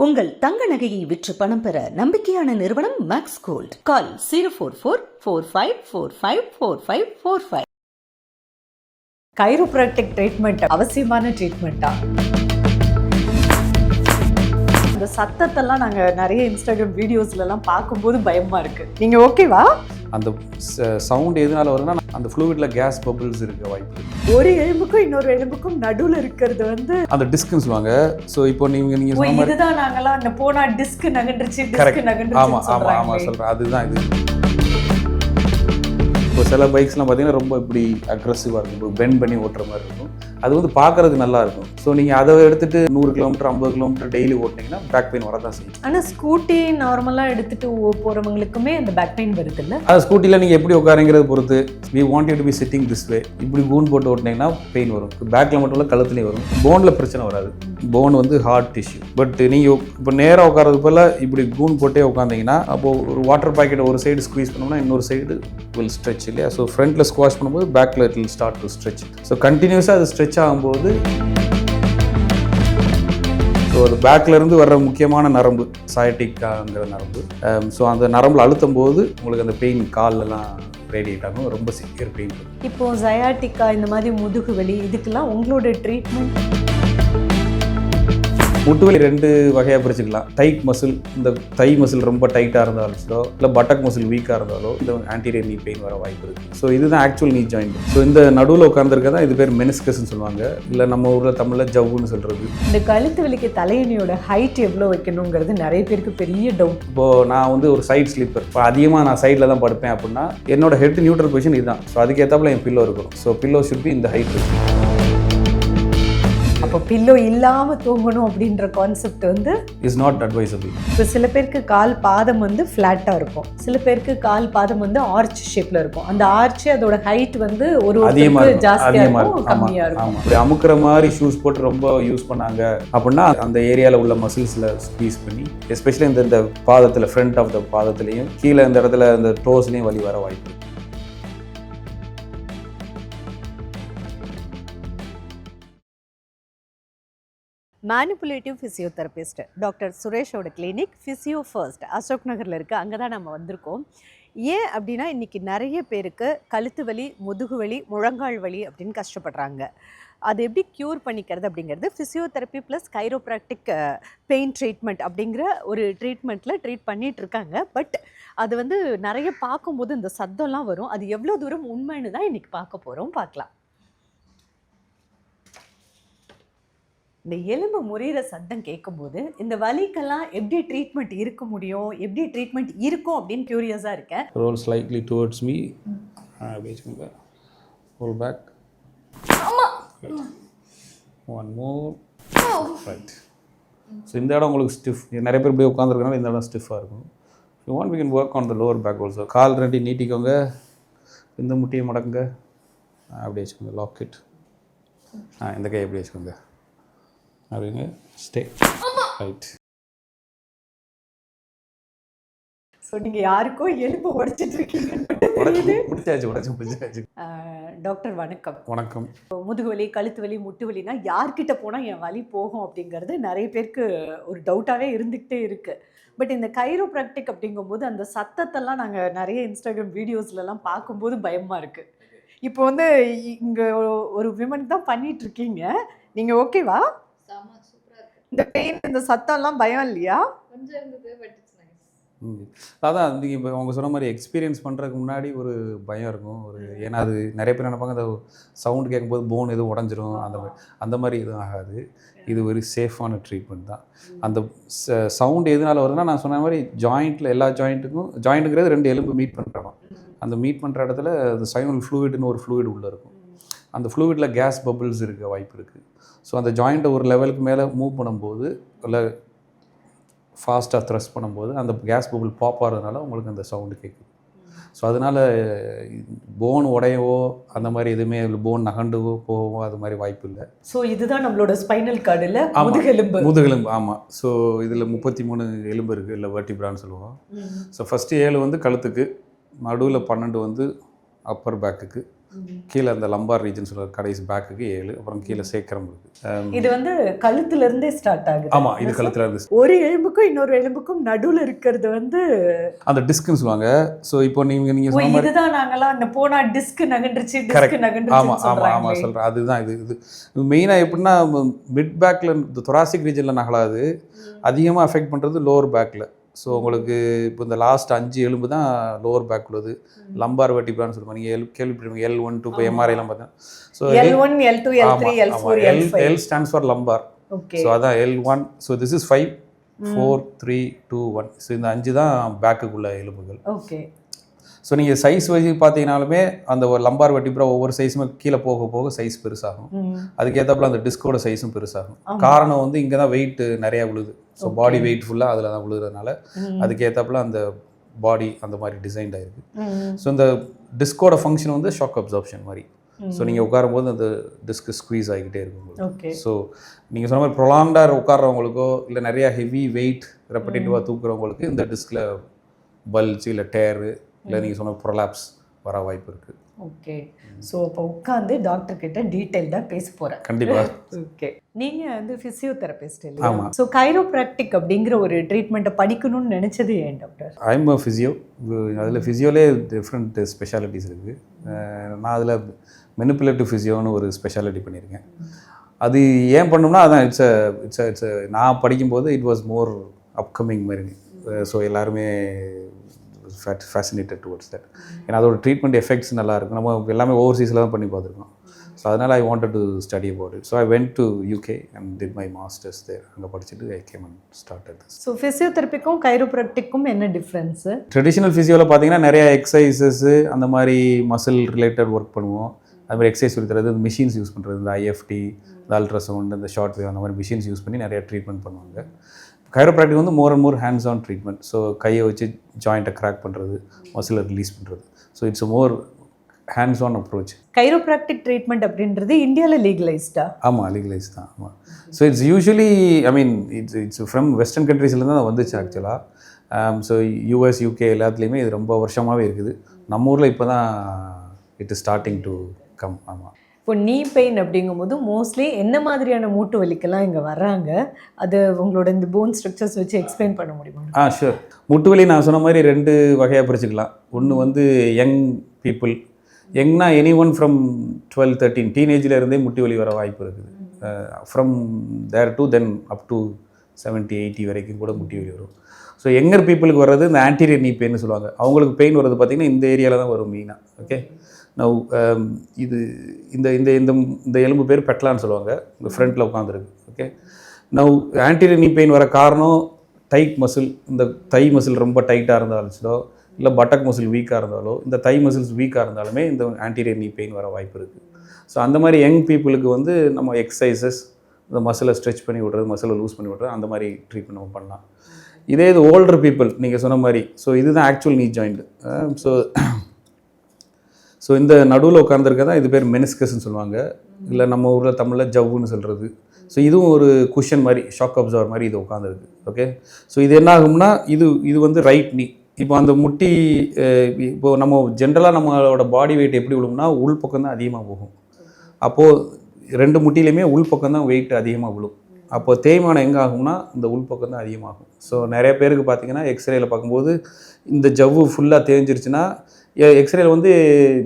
உங்கள் தங்க நகையை விற்று பணம் பெற நம்பிக்கையான நிறுவனம் மேக்ஸ் கோல்ட். கால் 04445454545. கைரோப்ராக்டிக் ட்ரீட்மெண்ட் அவசியமான ட்ரீட்மெண்ட்டா? இந்த சத்தத்தெல்லாம் நாங்கள் நிறைய இன்ஸ்டாகிராம் வீடியோஸ்லாம் பார்க்கும்போது பயமா இருக்கு. நீங்க ஓகேவா? அந்த சவுண்ட் எதனால வரும்னா அந்த ஃப்ளூயிட்ல கேஸ் பபிள்ஸ் இருக்க வாய்ப்பு இருக்கு. ஒரு எலும்புக்கும் இன்னொரு எலும்புக்கும் நடுவில் இருக்கிறது வந்து அந்த டிஸ்க்னு சொல்லுவாங்க. ஸோ இப்போ நீங்க சொன்ன மாதிரி இதுதான் நாங்களாம் அங்கே போனா டிஸ்க் நகண்டுருச்சு கரெக்ட். ஆமா ஆமா ஆமா சொல்றேன், அதுதான் இது. இப்போ சில பைக்ஸ்லாம் பார்த்தீங்கன்னா ரொம்ப இப்படி அக்ரெசிவாக இருக்கும், இப்போ பெண்ட் பண்ணி ஓட்டுற மாதிரி இருக்கும். அது வந்து பார்க்கறதுக்கு நல்லா இருக்கும். ஸோ நீங்கள் அதை எடுத்துட்டு 100 கிலோமீட்டர் 50 கிலோமீட்டர் டெய்லி ஓட்டினீங்கன்னா பேக் பெயின் வரதான் செய்யும். ஆனால் ஸ்கூட்டி நார்மலாக எடுத்துட்டு போகிறவங்களுக்குமே அந்த பேக் பெயின் வருது இல்லை? அது ஸ்கூட்டியில் நீங்கள் எப்படி உட்காருங்கிறத பொறுத்து. We want you to be sitting this way. இப்படி கூன் போட்டு ஓட்டினீங்கன்னா பெயின் வரும். பேக்கில் மட்டும் இல்லை, கழுத்துலேயும் வரும். போனில் பிரச்சனை வராது. போன் வந்து ஹார்ட் டிஷ்யூ. பட் நீங்கள் இப்போ நேராக உட்காரது போல் இப்படி கூன் போட்டே உட்காந்திங்கன்னா அப்போது ஒரு வாட்டர் பாக்கெட்டை ஒரு சைடு ஸ்குவீஸ் பண்ணோம்னா இன்னொரு சைடு வில் ஸ்ட்ரெச் இல்லையா? ஸோ ஃப்ரண்ட்டில் ஸ்குவாஷ் பண்ணும்போது பேக்கில் it will start to stretch. So கண்டினியூஸாக அது ஸ்ட்ரெச் ஆகும்போது ஸோ அது பேக்லேருந்து வர்ற முக்கியமான நரம்பு சயாட்டிக்காங்கிற நரம்பு. ஸோ அந்த நரம்பில் அழுத்தும் போது உங்களுக்கு அந்த பெயின் கால்லலாம் ரேடியேட் ஆகும், ரொம்ப சிவியர் பெயின். இப்போ சயாட்டிக்கா இந்த மாதிரி முதுகு வலி இதுக்கெல்லாம் உங்களோட ட்ரீட்மெண்ட்? முட்டு வலி 2 வகையாக பிரிச்சுக்கலாம். டைட் மசில், இந்த தை மசில் ரொம்ப டைட்டாக இருந்தாலோ இல்லை பட்டக் மசில் வீக்காக இருந்தாலோ இந்த ஆன்டீரியர் நீ பெயின் வர வாய்ப்பு இருக்குது. ஸோ இதுதான் ஆக்சுவல் நீ ஜாயிண்ட். ஸோ இந்த நடுவில் உட்காந்துருக்கதான் இது பேர் மெனிஸ்கஸ்ன்னு சொல்லுவாங்க, இல்லை நம்ம ஊரில் தமிழில் ஜவ்வுன்னு சொல்கிறது. இந்த கழுத்து வலிக்கு தலையணியோட ஹைட் எவ்வளோ வைக்கணுங்கிறது நிறைய பேருக்கு பெரிய டவுட். இப்போது நான் வந்து ஒரு சைட் ஸ்லீப்பர். இப்போ அதிகமாக நான் சைடில் தான் படுப்பேன் அப்படின்னா என்னோட ஹெட் நியூட்ரல் பொசிஷன் இதுதான். ஸோ அதுக்கேற்றாப்புல என் பில்லோ இருக்கும். ஸோ பில்லோ ஷுட் பி இந்த ஹைட். அப்போ பில்லோ இல்லாமல் தூங்கணும் அப்படின்ற கான்செப்ட் வந்து இஸ் நாட் அட்வைசபிள். இப்போ சில பேருக்கு கால் பாதம் வந்து ஃப்ளாட்டாக இருக்கும், சில பேருக்கு கால் பாதம் வந்து ஆர்ச் ஷேப்பில் இருக்கும். அந்த ஆர்ச் அதோட ஹைட் வந்து ஒரு ஜாஸ்தியாக இருக்கும், கம்மியாக இருக்கும். அப்படி அமுக்கிற மாதிரி ஷூஸ் போட்டு ரொம்ப யூஸ் பண்ணாங்க அப்படின்னா அந்த ஏரியாவில் உள்ள மசில்ஸில் ஸ்குவீஸ் பண்ணி எஸ்பெஷலி இந்த பாதத்தில் ஃப்ரண்ட் ஆஃப் த பாதத்துலேயும் கீழே இந்த இடத்துல இந்த டோஸ்லேயும் வலி வர வாய்ப்பு. மேனிப்புலேட்டிவ் ஃபிசியோதெரபிஸ்ட் டாக்டர் சுரேஷோட கிளினிக் ஃபிசியோ ஃபர்ஸ்ட் அசோக் நகரில் இருக்குது. அங்கே தான் நம்ம வந்திருக்கோம். ஏன் அப்படின்னா இன்றைக்கி நிறைய பேருக்கு கழுத்து வலி, முதுகு வலி, முழங்கால் வலி அப்படின்னு கஷ்டப்படுறாங்க. அது எப்படி க்யூர் பண்ணிக்கிறது அப்படிங்கிறது physiotherapy plus chiropractic pain treatment அப்படிங்கிற ஒரு ட்ரீட்மெண்ட்டில் ட்ரீட் பண்ணிகிட்ருக்காங்க. பட் அது வந்து நிறைய பார்க்கும்போது இந்த சத்தம்லாம் வரும். அது எவ்வளோ தூரம் உண்மைன்னு தான் இன்றைக்கி பார்க்க போகிறோம். பார்க்கலாம். இந்த எலும்பு முறிகிற சத்தம் கேட்கும்போது இந்த வலிக்கெல்லாம் எப்படி ட்ரீட்மெண்ட் இருக்க முடியும், எப்படி ட்ரீட்மெண்ட் இருக்கும் அப்படின்னு க்யூரியஸாக இருக்கேன். Roll slightly towards me. அப்படியே roll back. One more. Right. So இந்த இடம் உங்களுக்கு ஸ்டிஃப். நிறைய பேர் இப்படியே உட்காந்துருக்கனால இந்த இடம் ஸ்டிஃபாக இருக்கும். You want we can work on the lower back also. கால் 2 நீட்டிக்கோங்க, இந்த முட்டியை மடக்குங்க, அப்படியே வச்சுக்கோங்க. லாக்கெட். இந்த கை எப்படி வச்சுக்கோங்க அப்படிங்க. ஸ்டே. ரைட். ஸோ நீங்கள் யாருக்கோ எலும்பு உடைச்சிட்டு இருக்கீங்க. முடிச்சாச்சு. டாக்டர் வணக்கம். வணக்கம். முதுகு வலி, கழுத்து வலி, முட்டு வலினா யார்கிட்ட போனால் என் வலி போகும் அப்படிங்கிறது நிறைய பேருக்கு ஒரு டவுட்டாகவே இருந்துக்கிட்டே இருக்குது. பட் இந்த கைரோப்ராக்டிக் அப்படிங்கும்போது அந்த சத்தத்தெல்லாம் நாங்கள் நிறைய இன்ஸ்டாகிராம் வீடியோஸ்லலாம் பார்க்கும்போது பயமாக இருக்குது. இப்போ வந்து இங்கே ஒரு விமன் தான் பண்ணிகிட்ருக்கீங்க. நீங்கள் ஓகேவா? இந்த பெயின், இந்த சத்தம்லாம் பயம் இல்லையா? கொஞ்சம் இருந்தது, பட் இட்ஸ் நைஸ். அதான் நீங்கள் இப்போ அவங்க சொன்ன மாதிரி எக்ஸ்பீரியன்ஸ் பண்ணுறதுக்கு முன்னாடி ஒரு பயம் இருக்கும். ஏன்னா அது நிறைய பேர் நினைப்பாங்க அந்த சவுண்ட் கேட்கும்போது போன் எதுவும் உடஞ்சிரும், அந்த மாதிரி எதுவும் ஆகாது. இது ஒரு சேஃபான ட்ரீட்மெண்ட் தான். அந்த சவுண்ட் எதனால வருதுன்னா நான் சொன்ன மாதிரி ஜாயிண்ட்டில் எல்லா ஜாயிண்ட்டுங்கிறது 2 எலும்பு மீட் பண்ணுறோம். அந்த மீட் பண்ணுற இடத்துல அந்த சைனல் ஃப்ளூயிட்னு ஒரு ஃப்ளூயிட் உள்ளே இருக்கும். அந்த ஃப்ளூயிடில் கேஸ் பபிள்ஸ் இருக்க வாய்ப்பு இருக்குது. ஸோ அந்த ஜாயிண்ட்டை ஒரு லெவலுக்கு மேலே மூவ் பண்ணும்போது இல்லை ஃபாஸ்ட்டாக த்ரஸ்ட் பண்ணும்போது அந்த கேஸ் பபிள் பாப் ஆகிறதுனால உங்களுக்கு அந்த சவுண்டு கேட்குது. ஸோ அதனால் போன் உடையவோ அந்த மாதிரி எதுவுமே போன் நகண்டுவோ போவோ அது மாதிரி வாய்ப்பு இல்லை. ஸோ இதுதான் நம்மளோட ஸ்பைனல் கார்டில் முதுகெலும்பு. ஆமாம். ஸோ இதில் 33 எலும்பு இருக்குது, இல்லை வெர்டிப்ரான்னு சொல்லுவோம். ஸோ ஃபஸ்ட்டு 7 வந்து கழுத்துக்கு, நடுவில் 12 வந்து அப்பர் பேக்குக்கு, கீழே அந்த லம்பார் ரீஜன் சொல்கிற கடைசி பேக்குக்கு 7, அப்புறம் கீழே சேக்கரம் இருக்குது. இது வந்து கழுத்துல இருந்தே ஸ்டார்ட் ஆகுது. ஆமாம், இது கழுத்தில் இருந்து ஒரு எலும்புக்கும் இன்னொரு எலும்புக்கும் நடுவுல இருக்கிறது வந்து அந்த டிஸ்க்னு சொல்லுவாங்க. ஸோ இப்போ நீங்கள் ஓ, சொன்ன மாதிரி இதுதான் நாங்கெல்லாம் அந்த போனா டிஸ்க் நகண்டுருச்சு டிஸ்க் கரெக்ட். ஆமாம் நகண்டுருச்சு ஆமாம் சொல்றாங்க. ஆமாம் சொல்கிறேன். அதுதான் இது மெயினாக எப்படின்னா மிட் பேக்கில் இந்த தொராசிக் ரீஜனில் நகலாது, அதிகமாக அஃபெக்ட் பண்ணுறது லோவர் பேக்கில். ஸோ உங்களுக்கு இப்போ இந்த லாஸ்ட் 5 எலும்பு தான் லோவர் பேக் உள்ளது. லம்பார் வெர்டிப்ரான்னு சொல்லுவாங்க. நீங்கள் கேள்விப்பட்டிருப்பீங்க L1 to இப்போ எம்ஆர்ஐலாம் பார்த்தேன். So L1 L2 L3 L4 L5. L stands for lumbar. Okay. So அதான் L1. So this is 5 4 3 2 1. So இந்த 5 தான் பேக்குக்குள்ள எலும்புகள். ஓகே. ஸோ நீங்கள் சைஸ் வைஸ் பார்த்தீங்கனாலுமே அந்த ஒரு லம்பார் வெர்டிப்ரா ஒவ்வொரு சைஸுமே கீழே போக போக சைஸ் பெருசாகும். அதுக்கேற்றப்பல அந்த டிஸ்கோட சைஸும் பெருசாகும். காரணம் வந்து இங்கே தான் வெயிட் நிறையா விழுது. ஸோ பாடி வெயிட் ஃபுல்லாக அதில் தான் விழுகிறதுனால அதுக்கேற்றப்பல அந்த பாடி அந்த மாதிரி டிசைன்ட் ஆகிருக்கு. ஸோ இந்த டிஸ்கோட ஃபங்க்ஷன் வந்து ஷாக் அப்சார்ப்ஷன் மாதிரி. ஸோ நீங்கள் உட்காரும்போது அந்த டிஸ்க் ஸ்குவீஸ் ஆகிக்கிட்டே இருக்கும். ஸோ நீங்கள் சொன்ன மாதிரி ப்ரொலாங்டாக உட்கார்றவங்களுக்கோ இல்லை நிறையா ஹெவி வெயிட் ரெப்படேட்டிவாக தூக்குறவங்களுக்கு இந்த டிஸ்கில் பல்ஜ் இல்லை டேரு இல்லை நீங்கள் சொன்ன ப்ரொலாப்ஸ் வர வாய்ப்பு இருக்குது. ஓகே. ஸோ இப்போ உட்காந்து டாக்டர் கிட்ட டீட்டெயில்டாக பேச போகிறேன். கண்டிப்பாக. ஓகே. நீங்கள் வந்து ஃபிசியோதெரபிஸ்ட் இல்லையா? ஆமாம். ஸோ கைரோப்ராக்டிக் அப்படிங்கிற ஒரு ட்ரீட்மெண்ட்டை படிக்கணும்னு நினச்சது ஏன் டாக்டர்? I'm a physio. அதில் ஃபிசியோலே டிஃப்ரெண்ட் ஸ்பெஷாலிட்டிஸ் இருக்குது. நான் அதில் மெனிப்புலேட்டிவ் ஃபிசியோன்னு ஒரு ஸ்பெஷாலிட்டி பண்ணியிருக்கேன். அது ஏன் பண்ணோம்னா அதான் இட்ஸ் நான் படிக்கும்போது இட் வாஸ் மோர் அப்கமிங் மாதிரி. ஸோ எல்லாருமே ஃபேசினேட்டட் டுவர்ட்ஸ் தட். ஏன்னா அதோட ட்ரீட்மெண்ட் எஃபெக்ட்ஸ் நல்லா இருக்கும். நம்ம எல்லாமே ஓவர்சீஸில் தான் பண்ணி பார்த்துருக்கோம். ஸோ அதனால் I wanted to study about it. So I went to UK and did my masters there. அங்கே படிச்சுட்டு I came and started this. So ஃபிசியோதெரபிக்கும் கைரோப்ராக்டிக்கும் என்ன டிஃப்ரென்ஸு? ட்ரெடிஷ்னல் ஃபிசியோவில் பார்த்தீங்கன்னா நிறையா எக்ஸசைசஸ்ஸு அந்த மாதிரி மசில் ரிலேட்டட் ஒர்க் பண்ணுவோம். அது மாதிரி எக்ஸசைஸ் சொல்லி தரது, மிஷின்ஸ் யூஸ் பண்ணுறது, இந்த IFT, இந்த அல்ட்ராசவுண்ட், இந்த ஷார்ட் வேவ், அந்த மாதிரி மிஷின்ஸ் யூஸ் பண்ணி நிறையா ட்ரீட்மெண்ட் பண்ணுவாங்க. கைரோப்ராக்டிக் வந்து more and more hands on treatment. So கையை வச்சு ஜாயிண்ட்டை கிராக் பண்ணுறது, மசிலை ரிலீஸ் பண்ணுறது. So it's more hands on approach. Chiropractic treatment அப்படின்றது இந்தியாவில் லீகலைஸ்டா? ஆமாம், லீகலைஸ் தான். ஆமாம். So it's usually it's from western கண்ட்ரீஸ்லேருந்து தான் வந்துச்சு ஆக்சுவலாக. ஸோ US UK எல்லாத்துலேயுமே இது ரொம்ப வருஷமாகவே இருக்குது. நம்ம ஊரில் இப்போ தான் it is starting to come. ஆமாம். இப்போ நீ பெயின் அப்படிங்கும்போது மோஸ்ட்லி என்ன மாதிரியான மூட்டு வலிக்கெல்லாம் இங்கே வர்றாங்க? அது உங்களோட இந்த போன் ஸ்ட்ரக்சர்ஸ் வச்சு எக்ஸ்பிளைன் பண்ண முடியுமா? ஷூர். முட்டு வலி நான் சொன்ன மாதிரி 2 வகையாக பிரிச்சுக்கலாம். ஒன்று வந்து யங் பீப்புள். யங்னா எனி ஒன் ஃப்ரம் 12 13 டீனேஜில் இருந்தே முட்டி வலி வர வாய்ப்பு இருக்குது. From there to then up to 70 80 வரைக்கும் கூட முட்டி வலி வரும். ஸோ யங்கர் பீப்புளுக்கு வர்றது இந்த ஆன்டீரியர் நீ பெயின்னு சொல்லுவாங்க. அவங்களுக்கு பெயின் வர்றது பார்த்திங்கன்னா இந்த ஏரியாவில் தான் வரும் மெயினாக. ஓகே. நவ் இது இந்த இந்த இந்த இந்த எலும்பு பேர் பெட்லான்னு சொல்லுவாங்க. இந்த ஃப்ரண்ட்டில் உட்காந்துருக்கு. ஓகே. நவ் ஆன்டீரியர் நீ பெயின் வர காரணம் டைட் மசில். இந்த தை மசில் ரொம்ப டைட்டாக இருந்தாலும் இல்லை பட்டக் மசில் வீக்காக இருந்தாலோ, இந்த தை மசில்ஸ் வீக்காக இருந்தாலுமே இந்த ஆன்டீரியர் நீ பெயின் வர வாய்ப்பு இருக்குது. ஸோ அந்த மாதிரி யங் பீப்புளுக்கு வந்து நம்ம எக்ஸசைசஸ், இந்த மசிலை ஸ்ட்ரெச் பண்ணி விட்றது, மசிலை லூஸ் பண்ணி விட்றது, அந்த மாதிரி ட்ரீட்மெண்ட் நம்ம பண்ணலாம். இதே இது ஓல்டர் பீப்புள் நீங்கள் சொன்ன மாதிரி. ஸோ இதுதான் ஆக்சுவல் நீ ஜாயிண்ட். ஸோ இந்த நடுவில் உட்காந்துருக்க தான் இது பேர் மெனிஸ்கஸ்ன்னு சொல்லுவாங்க. இல்லை நம்ம ஊரில் தமிழில் ஜவ்வுன்னு சொல்கிறது. ஸோ இதுவும் ஒரு குஷன் மாதிரி, ஷாக் அப்சார்வர் மாதிரி இது உட்காந்துருக்கு. ஓகே. ஸோ இது என்ன ஆகும்னா இது வந்து ரைட் நீ. இப்போ அந்த முட்டி இப்போது நம்ம ஜென்ரலாக நம்மளோட பாடி வெயிட் எப்படி விழும்னா உள் பக்கம் தான் அதிகமாக போகும். அப்போது 2 முட்டிலையுமே உள் பக்கம் தான் வெயிட் அதிகமாக விழும். அப்போ தேய்மானம் எங்கே ஆகும்னா இந்த உள் பக்கம் தான் அதிகமாகும். ஸோ நிறைய பேருக்கு பார்த்திங்கன்னா எக்ஸ்ரேயில் பார்க்கும்போது இந்த ஜவ்வு ஃபுல்லாக தேஞ்சிருச்சுன்னா, எக்ஸ்ரேல வந்து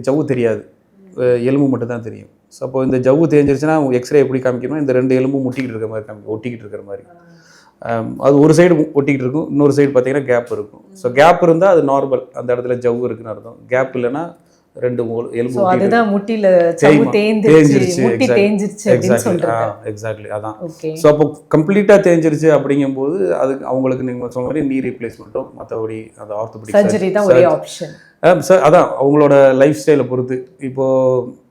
ஜவ்வு தெரியாது, எலும்பு மட்டும் தான் தெரியும். ஸோ அப்போ இந்த ஜவ்வு தேஞ்சிருச்சுன்னா எக்ஸ்ரே எப்படி காமிக்கணும்னா இந்த 2 எலும்பும் ஒட்டிக்கிட்டு இருக்கிற மாதிரி ஒட்டிக்கிட்டு இருக்கிற மாதிரி. அது ஒரு சைடு ஒட்டிக்கிட்டு இருக்கும், இன்னொரு சைடு பார்த்தீங்கன்னா கேப் இருக்கும். ஸோ கேப் இருந்தால் அது நார்மல், அந்த இடத்துல ஜவ்வு இருக்குன்னு அர்த்தம். கேப் இல்லைன்னா 2 எலும்பு அதுதான் முட்டில ஜவ்வு தேஞ்சிருச்சு, முட்டி தேஞ்சிருச்சு அப்படினு சொல்றாங்க. எக்ஸாக்ட்லி அதான். ஸோ அப்போ கம்ப்ளீட்டாக தேஞ்சிருச்சு அப்படிங்கும்போது அதுக்கு அவங்களுக்கு நீங்கள் சொன்ன மாதிரி நீ ரீப்ளேஸ்மெண்ட்டும் மற்றபடி அந்த ஆர்த்தோபெடிக் சர்ஜரி தான் ஒரே ஆப்ஷன். சார் அதான் அவங்களோட லைஃப் ஸ்டைலை பொறுத்து. இப்போது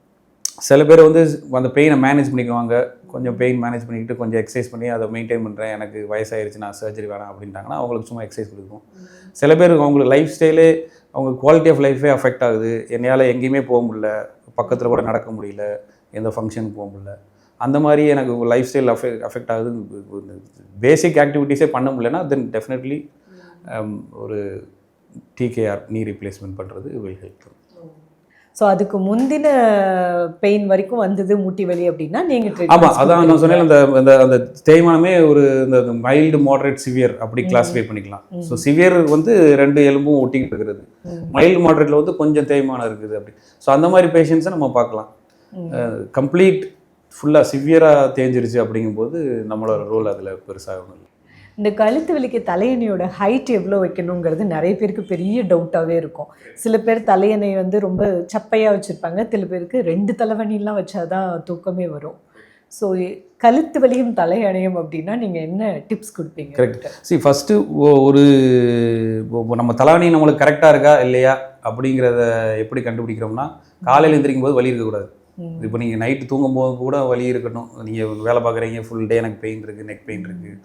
சில பேர் வந்து அந்த பெயினை மேனேஜ் பண்ணிக்குவாங்க. கொஞ்சம் பெயின் மேனேஜ் பண்ணிக்கிட்டு கொஞ்சம் எக்ஸசைஸ் பண்ணி அதை மெயின்டைன் பண்ணுறேன், எனக்கு வயசாகிடுச்சு, நான் சர்ஜரி வேணாம் அப்படின்ட்டாங்கன்னா அவங்களுக்கு சும்மா எக்ஸசைஸ் கொடுக்கும். சில பேருக்கு அவங்களுக்கு லைஃப் ஸ்டைலே, அவங்க குவாலிட்டி ஆஃப் லைஃபே அஃபெக்ட் ஆகுது. என்னால் எங்கேயுமே போக முடியல, பக்கத்தில் கூட நடக்க முடியல, எந்த ஃபங்க்ஷனுக்கு போக முடியல, அந்த மாதிரி எனக்கு லைஃப் ஸ்டைல் அஃபெக்ட் ஆகுது, பேசிக் ஆக்டிவிட்டீஸே பண்ண முடியலன்னா தென் டெஃபினெட்லி ஒரு TKR நீ ரீப்ளேஸ்மெண்ட் பண்ணுறது வில் ஹெல்ப். ஸோ அதுக்கு முந்தின பெயின் வரைக்கும் வந்தது முட்டி வலி அப்படின்னா நீங்கள் ஆமாம், அதான் நான் சொன்னேன், அந்த அந்த தேய்மானமே ஒரு இந்த மைல்டு மாடரேட் சிவியர் அப்படி கிளாஸிஃபை பண்ணிக்கலாம். ஸோ சிவியர் வந்து 2 எலும்பும் ஒட்டிக்கிட்டு இருக்கிறது, மைல்டு மாடரேட்டில் வந்து கொஞ்சம் தேய்மானம் இருக்குது அப்படி. ஸோ அந்த மாதிரி பேஷண்ட்ஸை நம்ம பார்க்கலாம். கம்ப்ளீட் ஃபுல்லாக சிவியராக தேஞ்சிருச்சு அப்படிங்கும்போது நம்மளோட ரோல் அதில் பெருசாக ஒன்றும் இல்லை. இந்த கழுத்து வலிக்கு தலையணையோட ஹைட் எவ்வளோ வைக்கணுங்கிறது நிறைய பேருக்கு பெரிய டவுட்டாகவே இருக்கும். சில பேர் தலையணை வந்து ரொம்ப சப்பையாக வச்சுருப்பாங்க, சில பேருக்கு 2 தலைவணிலாம் வச்சாதான் தூக்கமே வரும். ஸோ கழுத்து வலியும் தலையணையும் அப்படின்னா நீங்கள் என்ன டிப்ஸ் கொடுப்பீங்க? கரெக்ட். ஃபஸ்ட்டு ஒரு நம்ம தலைவணி நம்மளுக்கு கரெக்டாக இருக்கா இல்லையா அப்படிங்கிறத எப்படி கண்டுபிடிக்கிறோம்னா, காலையில் எந்திரிக்கும் போது வலி இருக்கக்கூடாது. இப்போ நீங்கள் நைட்டு தூங்கும்போது கூட வலி இருக்கணும். நீங்கள் வேலை பார்க்குறீங்க, ஃபுல் டே எனக்கு பெயின் இருக்குது, நெக் பெயின் இருக்குது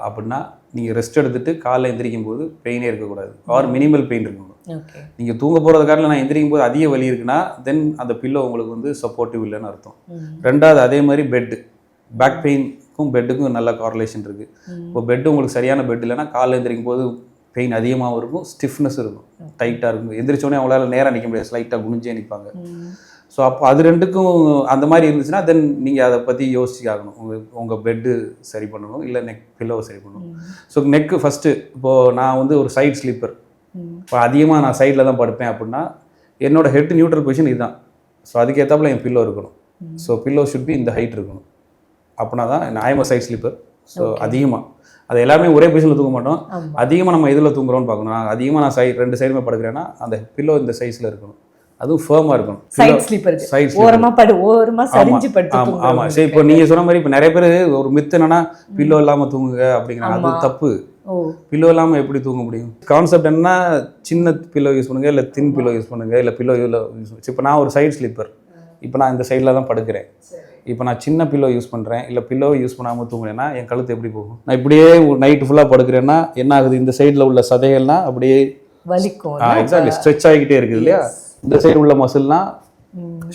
அப்படின்னா நீங்கள் ரெஸ்ட் எடுத்துகிட்டு காலைல எந்திரிக்கும் போது பெயினே இருக்கக்கூடாது, ஆர் மினிமல் பெயின் இருக்கணும். நீங்கள் தூங்க போகிறது காரணம் நான் எந்திரிக்கும் போது அதிக வலி இருக்குன்னா தென் அந்த பில்லோ உங்களுக்கு வந்து சப்போர்ட்டிவ் இல்லைன்னு அர்த்தம். ரெண்டாவது, அதே மாதிரி பேக் பெயினுக்கும் பெட்டுக்கும் நல்ல கார்லேஷன் இருக்குது. இப்போ பெட்டு உங்களுக்கு சரியான பெட் இல்லைன்னா காலைல எந்திரிக்கும் போது பெயின் அதிகமாகவும் இருக்கும், ஸ்டிஃப்னஸ் இருக்கும், டைட்டாக இருக்கும். எந்திரிச்சோடனே அவங்களால நேராக நிற்க முடியாது, ஸ்லைட்டாக குனிஞ்சே நிற்பாங்க. ஸோ அப்போ அது 2க்கும் அந்த மாதிரி இருந்துச்சுன்னா தென் நீங்கள் அதை பற்றி யோசிச்சாகணும். உங்கள் பெட்டு சரி பண்ணணும், இல்லை நெக் பில்லோவை சரி பண்ணணும். So neck first. இப்போது நான் வந்து ஒரு சைட் ஸ்லீப்பர், இப்போ அதிகமாக நான் சைடில் தான் படுப்பேன் அப்படின்னா என்னோடய ஹெட் நியூட்ரல் பொசிஷன் இதுதான். ஸோ அதுக்கேற்றாப்புல என் பில்லோ இருக்கணும். ஸோ பில்லோ ஷுட் பி இந்த ஹைட் இருக்கணும். அப்படின்னா தான் நான் ஐம் சைட் ஸ்லீப்பர். ஸோ அதிகமாக அது எல்லாமே ஒரே பொசிஷனில் தூங்க மாட்டோம். அதிகமாக நம்ம இதில் தூங்குறோம்னு பார்க்கணும். நான் அதிகமாக நான் 2 சைடுமே படுக்கிறேன்னா அந்த பில்லோ இந்த சைஸில் இருக்கணும், அதுவும் ஃபர்மாக இருக்கணும். சைட் ஸ்லீப்பர் ஓரமாக சரிஞ்சு படுத்து. ஆமாம். சரி, இப்போ நீங்கள் சொன்ன மாதிரி இப்போ நிறைய பேர் ஒரு மித்து என்னன்னா பில்லோ இல்லாமல் தூங்குங்க அப்படிங்கிறாங்க. அது தப்பு. பில்லோ இல்லாமல் எப்படி தூங்க முடியும்? கான்செப்ட் என்னன்னா, சின்ன பில்லோ யூஸ் பண்ணுங்கள், இல்லை தின் பில்லோ யூஸ் பண்ணுங்கள், இல்லை பில்லோ யூஸ். இப்போ நான் ஒரு சைட் ஸ்லீப்பர், இப்போ நான் இந்த சைடில் தான் படுக்கிறேன். இப்போ நான் சின்ன பில்லோ யூஸ் பண்ணுறேன், இல்லை பில்லோ யூஸ் பண்ணாமல் தூங்குறேன்னா என் கழுத்து எப்படி போகும்? நான் இப்படியே நைட்டு ஃபுல்லாக படுக்கிறேன்னா என்ன ஆகுது? இந்த சைடில் உள்ள சதைகள்லாம் அப்படியே வலிக்கும். எக்ஸாக்ட்லி ஸ்ட்ரெச் ஆகிக்கிட்டே இருக்குது இல்லையா? இந்த சைடு உள்ள மசில்லாம்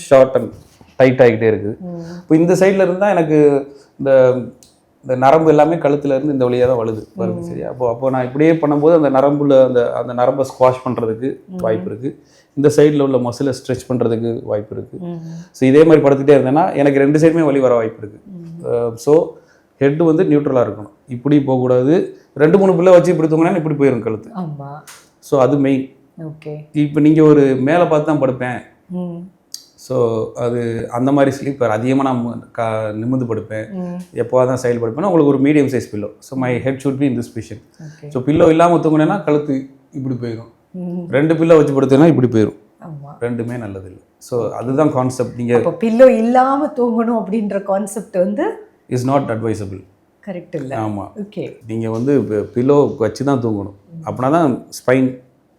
ஷார்ட் அண்ட் டைட் ஆகிக்கிட்டே இருக்குது. இப்போ இந்த சைடில் இருந்தால் எனக்கு இந்த நரம்பு எல்லாமே கழுத்துல இருந்து இந்த வழியாக தான் வருது. சரியா? அப்போ நான் இப்படியே பண்ணும்போது அந்த நரம்புல அந்த நரம்பை ஸ்குவாஷ் பண்ணுறதுக்கு வாய்ப்பு இருக்குது, இந்த சைடில் உள்ள மசிலை ஸ்ட்ரெச் பண்ணுறதுக்கு வாய்ப்பு இருக்குது. ஸோ இதே மாதிரி படுத்துகிட்டே இருந்தேன்னா எனக்கு 2 சைடுமே வலி வர வாய்ப்பு இருக்குது. ஸோ ஹெட்டு வந்து நியூட்ரலாக இருக்கணும், இப்படி போகக்கூடாது. 2-3 பிள்ளை வச்சு இப்படி தூங்கினா இப்படி போயிடும் கழுத்து. ஸோ அது மெயின். ஓகே. இப்போ நீங்கள் ஒரு மேலே பார்த்து தான் படுப்பேன், ஸோ அது அந்த மாதிரி ஸ்லீப்பர். அதிகமாக நான் நிமிர்ந்து படுப்பேன், எப்போவா தான் சைடில் படுப்பேன்னா உங்களுக்கு ஒரு medium size pillow. So my head should be in this position. So pillow இல்லாமல் தூங்கினேன்னா கழுத்து இப்படி போயிடும், 2 பில்லோ வச்சு படுத்தேன்னா இப்படி போயிடும். ரெண்டுமே நல்லது இல்லை. ஸோ அதுதான் கான்செப்ட். நீங்கள் பில்லோ இல்லாமல் தூங்கணும் அப்படின்ற கான்செப்ட் வந்து இஸ் நாட் அட்வைசபிள். கரெக்ட் இல்லை. ஆமாம். ஓகே. நீங்கள் வந்து பில்லோ வச்சு தான் தூங்கணும், அப்படின்னா தான் ஸ்பைன்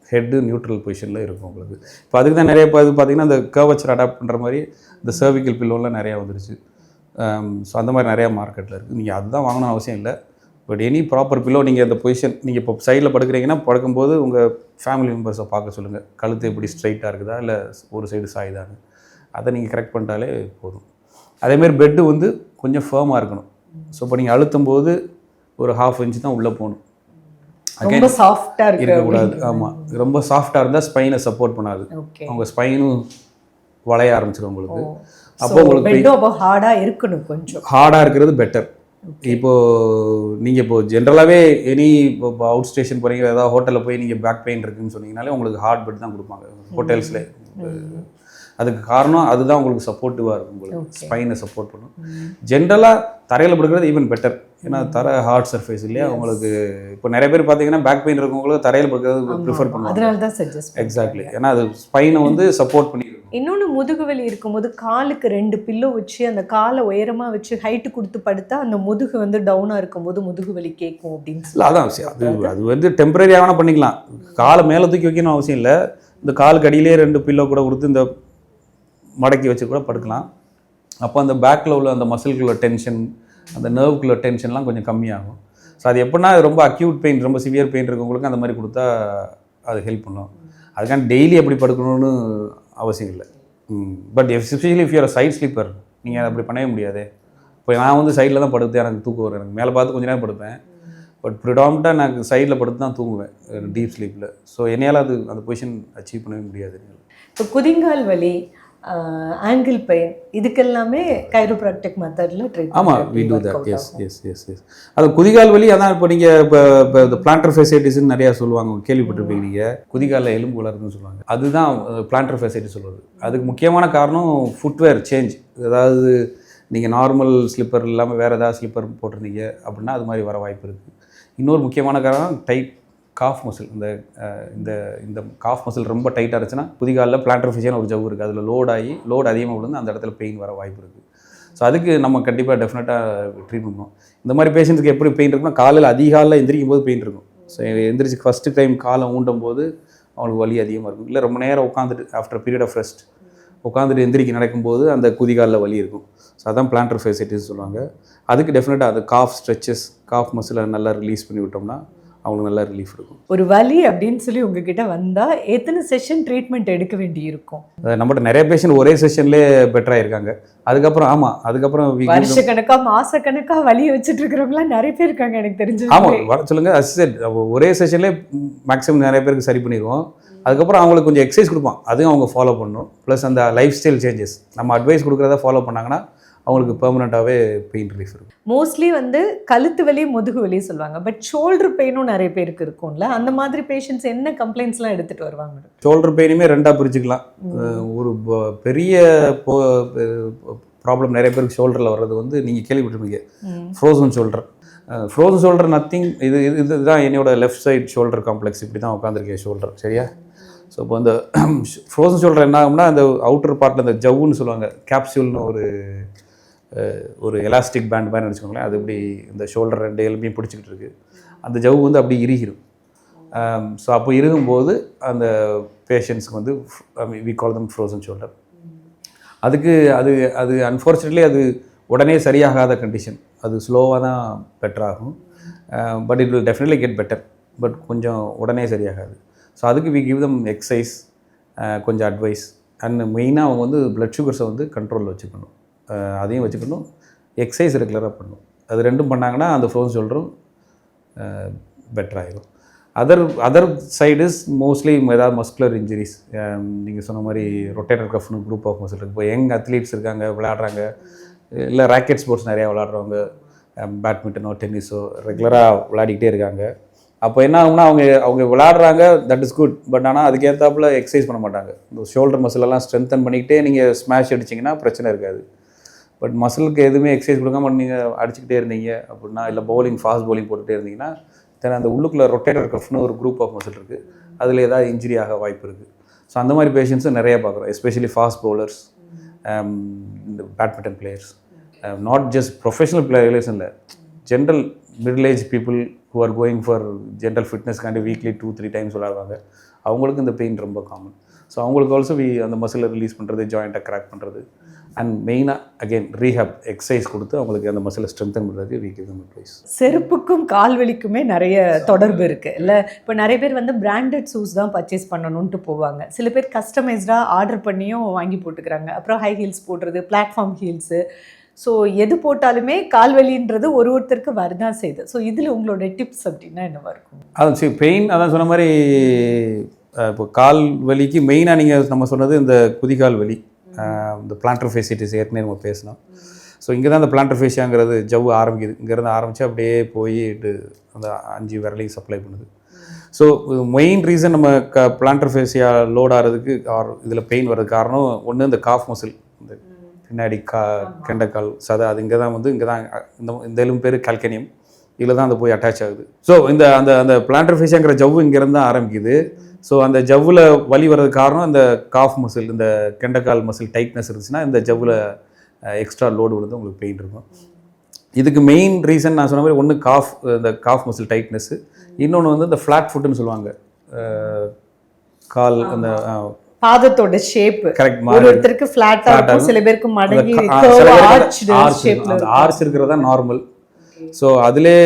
ஹெட்டு நியூட்ரல் பொசிஷனில் இருக்கும் உங்களுக்கு. இப்போ அதுக்கு தான் நிறைய இது பார்த்தீங்கன்னா இந்த கர்வச்சர் அடாப்ட் பண்ணுற மாதிரி இந்த சர்விக்கல் பில்லோலாம் நிறையா வந்துருச்சு. ஸோ அந்த மாதிரி நிறையா மார்க்கெட்டில் இருக்குது. நீங்கள் அதுதான் வாங்கணும்னு அவசியம் இல்லை. பட் எனி ப்ராப்பர் பில்லோ நீங்கள் இந்த பொசிஷன், நீங்கள் இப்போ சைடில் படுக்கிறீங்கன்னா படுக்கும்போது உங்கள் ஃபேமிலி மெம்பர்ஸை பார்க்க சொல்லுங்கள், கழுத்து எப்படி ஸ்ட்ரைட்டாக இருக்குதா இல்லை ஒரு சைடு சாயுதான்னு. அதை நீங்கள் கரெக்ட் பண்ணிட்டாலே போதும். அதேமாதிரி பெட்டு வந்து கொஞ்சம் ஃபேமாக இருக்கணும். ஸோ இப்போ நீங்கள் அழுத்தும் போது ஒரு 1/2 இன்ச் தான் உள்ளே போகணும், ரொம்ப சாஃப்டாக இருக்கக்கூடாது. ஆமாம், ரொம்ப சாஃப்டாக இருந்தால் ஸ்பைனை சப்போர்ட் பண்ணாது, உங்கள் ஸ்பைனும் வளைய ஆரம்பிச்சிடும் உங்களுக்கு. அப்போ உங்களுக்கு ஹார்டாக இருக்கணும், கொஞ்சம் ஹார்டாக இருக்கிறது பெட்டர். இப்போது நீங்கள் இப்போ ஜென்ரலாகவே இப்போ அவுட் ஸ்டேஷன் போகிறீங்க, ஏதாவது ஹோட்டலில் போய் நீங்கள் பேக் பெயின் இருக்குதுன்னு சொன்னீங்கனாலே உங்களுக்கு ஹார்ட் பெட் தான் கொடுப்பாங்க ஹோட்டல்ஸில். அதுக்கு காரணம் அதுதான் உங்களுக்கு சப்போர்ட்டிவாக இருக்கும், உங்களுக்கு ஸ்பைனை சப்போர்ட் பண்ணும். ஜென்ரலாக தரையில் படுக்கிறது ஈவன் பெட்டர், ஏன்னா தரை ஹார்ட் சர்ஃபேஸ் இல்லையா உங்களுக்கு. இப்போ நிறைய பேர் பார்த்தீங்கன்னா பேக் பெயின் இருக்கவங்களுக்கு தரையில் படுக்கிறது ப்ரிஃபர் பண்ணுவாங்க. அதனால தான் சஜஸ்ட். எக்ஸாக்ட்லி, ஏன்னா அது ஸ்பைனை வந்து சப்போர்ட் பண்ணி. இன்னொன்று, முதுகு வலி இருக்கும்போது காலுக்கு 2 பில்லோ வச்சு அந்த காலை உயரமாக வச்சு ஹைட்டு கொடுத்து படுத்தா அந்த முதுகு வந்து டவுனாக இருக்கும்போது முதுகு வலி கேட்கும் அப்படின்னு சொல்லி. அதான் அது வந்து டெம்பரரியாக பண்ணிக்கலாம், காலை மேலே தூக்கி வைக்கணும் அவசியம் இல்லை. இந்த காலுக்கு அடியிலே 2 பில்லோ கூட கொடுத்து இந்த மடக்கி வச்சு கூட படுக்கலாம். அப்போ அந்த பேக்கில் உள்ள அந்த மசில்குள்ள டென்ஷன், அந்த நர்வுக்குள்ள டென்ஷன்லாம் கொஞ்சம் கம்மியாகும். ஸோ அது எப்படின்னா ரொம்ப அக்யூட் பெயின், ரொம்ப சிவியர் பெயின் இருக்கவங்களுக்கு அந்த மாதிரி கொடுத்தா அது ஹெல்ப் பண்ணும். அதுக்கான டெய்லி அப்படி படுக்கணும்னு அவசியம் இல்லை. But especially if you're side sleeper நீங்கள் அப்படி பண்ணவே முடியாது. இப்போ நான் வந்து சைடில் தான் படுத்து எனக்கு தூக்கம் வரும், எனக்கு மேலே பார்த்து கொஞ்ச நேரம் படுப்பேன். பட் ப்ரிடாமினாக நான் சைடில் படுத்து தான் தூங்குவேன் டீப் ஸ்லீப்பில். ஸோ என்னையால் அது அந்த பொசிஷன் அச்சீவ் பண்ணவே முடியாது. இப்போ குதிங்கால் வலி, ஆங்கிள் பெயின் இதுக்கெல்லாமே கைரோப்ராக்டிக் மெத்தடில் ட்ரீட்மெண்ட். ஆமாம், வி டூ தட். எஸ். அது குதிகால் வலி, அதான் இப்போ நீங்கள் இப்போ இந்த பிளான்டர் ஃபேசைட்டிஸ்ன்னு நிறையா சொல்லுவாங்க, கேள்விப்பட்டிருப்பீங்க நீங்கள். குதிகாலில் எலும்பு வளருதுன்னு சொல்லுவாங்க, அதுதான் பிளான்டர் ஃபேசைட்டிஸ் சொல்வது. அதுக்கு முக்கியமான காரணம் ஃபுட்வேர் சேஞ்ச். அதாவது நீங்கள் நார்மல் ஸ்லிப்பர் இல்லாமல் வேறு ஏதாவது ஸ்லிப்பர் போட்டிருந்தீங்க அப்படின்னா அது மாதிரி வர வாய்ப்பு இருக்குது. இன்னொரு முக்கியமான காரணம் டைட் காஃப் மசில். இந்த காஃப் மசில் ரொம்ப டைட்டாக இருந்துச்சுன்னா குதிகாலில் பிளான்டர் ஃபேசியான்னு ஒரு ஜவ்வு இருக்குது, அதில் லோடு அதிகமாக விழுந்து அந்த இடத்துல பெயின் வர வாய்ப்பு இருக்குது. ஸோ அதுக்கு நம்ம கண்டிப்பாக டெஃபினட்டாக ட்ரீட் பண்ணணும். இந்த மாதிரி பேஷண்ட்ஸ்க்கு எப்படி பெயின் இருக்குன்னா, காலையில் அதிகாலையில் எந்திரிக்கும் போது பெயின் இருக்கும். ஸோ எந்திரிச்சு ஃபஸ்ட்டு டைம் காலை ஊண்டும் போது அவங்களுக்கு வலி அதிகமாக இருக்கும். இல்லை ரொம்ப நேரம் உட்காந்துட்டு ஆஃப்டர் பீரியட் ஆஃப் ரெஸ்ட் உட்காந்துட்டு எந்திரிக்க நடக்கும்போது அந்த குதிகாலில் வலி இருக்கும். ஸோ அதான் பிளான்டர் ஃபேசைட்டிஸ் சொல்லுவாங்க. அதுக்கு டெஃபினட்டாக அது காஃப் ஸ்ட்ரெச்சஸ், காஃப் மசிலை நல்லா ரிலீஸ் பண்ணி விட்டோம்னா அவங்களுக்கு நல்லா ரிலீஃப் இருக்கும். ஒரு வலி அப்படின்னு சொல்லி உங்ககிட்ட வந்தால் எத்தனை செஷன் ட்ரீட்மெண்ட் எடுக்க வேண்டி இருக்கும்? நம்மகிட்ட நிறைய பேஷண்ட் ஒரே செஷன்லேயே பெட்டராக இருக்காங்க. அதுக்கப்புறம் வருஷக்கணக்காக மாசக்கணக்காக வலி வச்சுட்டு இருக்கிறவங்களாம் நிறைய பேர் இருக்காங்க எனக்கு தெரிஞ்சு. ஆமாம், வர சொல்லுங்கள். அசிஸ்டன்ட் ஒரே செஷன்லேயே மேக்ஸிமம் நிறைய பேருக்கு சரி பண்ணிடுவோம். அதுக்கப்புறம் அவங்களுக்கு கொஞ்சம் எக்ஸசைஸ் கொடுப்போம், அதையும் அவங்க ஃபாலோ பண்ணணும். ப்ளஸ் அந்த லைஃப் ஸ்டைல் சேஞ்சஸ் நம்ம அட்வைஸ் கொடுக்குறத ஃபாலோ பண்ணாங்கன்னா அவங்களுக்கு பெர்மனண்ட்டாகவே பெயின் ரிலீஃப் இருக்கும். மோஸ்ட்லி கழுத்து வலி, முதுகு வலி சொல்லுவாங்க, பட் ஷோல்டர் பெயினும் நிறைய பேருக்கு இருக்கும்ல. அந்த மாதிரி பேஷண்ட்ஸ் என்ன கம்ப்ளைண்ட்ஸ்லாம் எடுத்துகிட்டு வருவாங்க? ஷோல்டர் பெயினுமே ரெண்டாக பிரிச்சுக்கலாம். ஒரு பெரிய ப்ராப்ளம் நிறைய பேருக்கு ஷோல்டரில் வர்றது நீங்கள் கேள்விப்பட்டிருப்பீங்க, frozen shoulder. Frozen shoulder nothing, இதுதான் என்னோட லெஃப்ட் சைட் ஷோல்டர் காம்ப்ளெக்ஸ். இப்படி தான் உட்காந்துருக்கேன் ஷோல்டர், சரியா? ஸோ இப்போ இந்த ஃப்ரோசன் ஷோல்டர் என்ன ஆகும்னா, அந்த அவுட்டர் பார்ட்டில் இந்த ஜவ்வுன்னு சொல்லுவாங்க, கேப்சூல்னு ஒரு எலாஸ்டிக் பேண்ட் மாதிரி நினச்சிக்கோங்களேன். அது இப்படி இந்த ஷோல்டர் ரெண்டு எலும்பையும் பிடிச்சிக்கிட்டு இருக்குது. அந்த ஜவ்வு அப்படி இறுகிடும். ஸோ அப்போ இருக்கும்போது அந்த பேஷண்ட்ஸுக்கு we call them frozen shoulder. அதுக்கு அது அன்ஃபார்ச்சுனேட்லி அது உடனே சரியாகாத கண்டிஷன். அது ஸ்லோவாக தான் பெட்டர் ஆகும். But it will definitely get better. But கொஞ்சம் உடனே சரியாகாது. ஸோ அதுக்கு வி கிவ் தம் எக்ஸசைஸ், கொஞ்சம் அட்வைஸ், அண்ட் மெயினாக அவங்க பிளட் சுகர்ஸை கண்ட்ரோலில் வச்சுக்கணும். அதையும் வச்சுக்கணும், எக்ஸசைஸ் ரெகுலராக பண்ணணும். அது ரெண்டும் பண்ணாங்கன்னா அந்த ஃப்ரோசன் ஷோல்டரும் பெட்டர் ஆகிடும். அதர் சைடு இஸ் மோஸ்ட்லி ஏதாவது மஸ்குலர் இன்ஜுரிஸ். நீங்கள் சொன்ன மாதிரி ரொட்டேட்டர் கஃப்னு குரூப் ஆஃப் மசில் இருக்குது. இப்போ யங் அத்லீட்ஸ் இருக்காங்க, விளையாடுறாங்க, இல்லை ராக்கெட் ஸ்போர்ட்ஸ் நிறையா விளையாடுறவங்க, பேட்மிண்டனோ டென்னிஸோ ரெகுலராக விளையாடிக்கிட்டே இருக்காங்க. அப்போ என்ன ஆகும்னா அவங்க விளையாடுறாங்க, தட் இஸ் குட். பட் ஆனால் அதுக்கேற்றாப்புல எக்ஸசைஸ் பண்ண மாட்டாங்க. இந்த ஷோல்டர் மசிலெல்லாம் ஸ்ட்ரென்தன் பண்ணிக்கிட்டே நீங்கள் ஸ்மாஷ் அடிச்சிங்கன்னா பிரச்சனை இருக்காது. பட் மசிலுக்கு எதுவுமே எக்ஸசைஸ் கொடுக்காம நீங்கள் அடிச்சுக்கிட்டே இருந்தீங்க அப்படின்னா, இல்லை ஃபாஸ்ட் பவுலிங் போட்டுகிட்டே இருந்தீங்கன்னா, தென் அந்த உள்ளுக்குள்ளே ரொட்டேட்டர் கஃப்னு ஒரு குரூப் ஆஃப் மசில் இருக்குது, அதில் ஏதாவது இன்ஜுரி ஆக வாய்ப்பு இருக்குது. ஸோ அந்த மாதிரி பேஷண்ட்ஸும் நிறையா பார்க்குறோம், especially fast bowlers, badminton players, not just professional players இல்லை, general middle age people who are going for general fitness kind of weekly 2-3 times விளையாடுவாங்க. அவங்களுக்கு இந்த பெயின் ரொம்ப காமன். ஸோ அவங்களுக்கு ஆல்சோ அந்த மசிலை ரிலீஸ் பண்ணுறது, ஜாயிண்ட்டை கிராக் பண்ணுறது, அண்ட் மெயினாக அகெயின் ரீஹாப் எக்ஸசைஸ் கொடுத்து அவங்களுக்கு அந்த மசிலை ஸ்ட்ரென்தன் பண்ணுறதுக்கு வீக் கிவ் தம் அட்வைஸ். செருப்புக்கும் கால்வலிக்குமே நிறைய தொடர்பு இருக்குது இல்லை? இப்போ நிறைய பேர் பிராண்டட் ஷூஸ் தான் பர்ச்சேஸ் பண்ணணுன்ட்டு போவாங்க. சில பேர் கஸ்டமைஸ்டாக ஆர்டர் பண்ணியும் வாங்கி போட்டுக்கிறாங்க. அப்புறம் ஹை ஹீல்ஸ் போடுறது, பிளாட்ஃபார்ம் ஹீல்ஸு. ஸோ எது போட்டாலுமே கால்வலின்றது ஒருத்தருக்கு வரதான் செய்யுது. ஸோ இதில் உங்களோட டிப்ஸ் அப்படின்னா என்னவாக இருக்கும்? அதான் சரி, பெயின் அதான் சொன்ன மாதிரி. இப்போ கால் வலிக்கு மெயினாக நம்ம சொன்னது இந்த குதிகால் வலி, இந்த பிளான்டர் ஃபேசிட்டிஸ் ஏற்கனவே நம்ம பேசணும். ஸோ இங்கே தான் இந்த பிளான்டர் ஃபேஷியாங்கிறது ஜவ்வு ஆரம்பிக்குது. இங்கேருந்து ஆரம்பித்து அப்படியே போய் அந்த 5 விரலையும் சப்ளை பண்ணுது. ஸோ மெயின் ரீசன் நம்ம பிளான்டர் ஃபேஷியா லோட் ஆகிறதுக்கு இதில் பெயின் வர்றதுக்கு காரணம் ஒன்று இந்த காஃப் மசில், இந்த பின்னாடி கெண்டைக்கால் சதை, அது இங்கே தான் இங்கே தான் இந்த எலும்பு பேர் கால்கேனியம், இதில் தான் போய் அட்டாச் ஆகுது. ஸோ அந்த பிளான்டர் ஃபேஷியாங்கிற ஜவ்வு இங்கேருந்து தான் ஆரம்பிக்குது. ஸோ அந்த ஜவ்வில் வலி வர்றதுக்கு காரணம் இந்த காஃப் மசில், இந்த கெண்டைக்கால் மசில் டைட்னஸ் இருந்துச்சுன்னா இந்த ஜவ்வில் எக்ஸ்ட்ரா லோடு விழுந்து உங்களுக்கு பெயின் இருக்கும். இதுக்கு மெயின் ரீசன் நான் சொன்ன மாதிரி ஒன்று இந்த காஃப் மசில் டைட்னஸ்ஸு, இன்னொன்று இந்த ஃப்ளாட் ஃபுட்டுன்னு சொல்லுவாங்க. கால் அந்த பாதத்தோட ஷேப் கரெக்ட், ஒருத்தருக்கு ஃப்ளாட்டா இருக்கும், சில பேருக்கு மடங்கி ஆர்ச் இருக்கிறதா நார்மல். ஸோ அதிலே